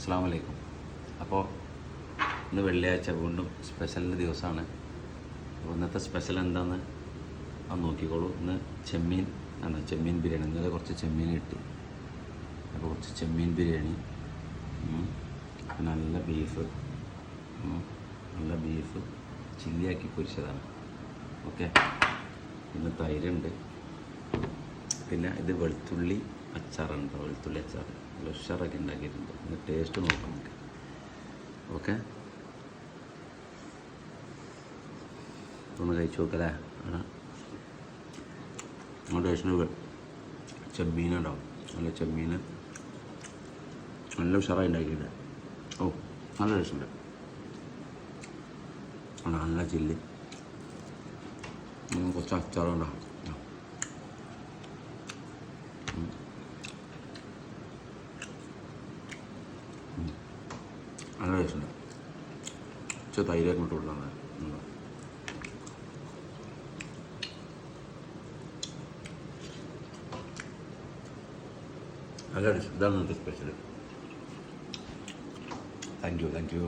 അസ്സലാമു അലൈക്കും. അപ്പോൾ ഇന്ന് വെള്ളിയാഴ്ച വീണ്ടും സ്പെഷ്യലിൻ്റെ ദിവസമാണ്. അപ്പോൾ ഇന്നത്തെ സ്പെഷ്യൽ എന്താണെന്ന് അത് നോക്കിക്കോളൂ. ഇന്ന് ചെമ്മീൻ ആണ്, ചെമ്മീൻ ബിരിയാണി. ഇന്നലെ കുറച്ച് ചെമ്മീൻ കിട്ടി, അപ്പോൾ കുറച്ച് ചെമ്മീൻ ബിരിയാണി, നല്ല ബീഫ് ചില്ലിയാക്കി പൊരിച്ചതാണ്. ഓക്കെ, പിന്നെ തൈരുണ്ട്, പിന്നെ ഇത് വെളുത്തുള്ളി അച്ചാറുണ്ട്. വെളുത്തുള്ളി അച്ചാർ നല്ല ഉഷാറൊക്കെ ഉണ്ടാക്കിയിട്ടുണ്ട്. ഒന്ന് ടേസ്റ്റ് നോക്കാം നമുക്ക്. ഓക്കെ, ഒന്ന് കഴിച്ചു നോക്കല്ലേ. നമ്മുടെ ടേസ്റ്റിന് ചെമ്മീനുണ്ടാവും. നല്ല ചെമ്മീൻ നല്ല ഉഷാറായി ഉണ്ടാക്കിയിട്ടുണ്ട്. ഓ, നല്ല ടേസ്റ്റുണ്ട്. നല്ല ചില്ലി, കുറച്ച് അച്ചാറുണ്ടാവും. നല്ല ടേസ്റ്റുണ്ട്. കുറച്ച് തൈര് അങ്ങോട്ട് കൊടുത്താണ്. നല്ല ടേസ്റ്റ്. ഇതാണ് ഇന്നത്തെ സ്പെഷ്യൽ. Thank you.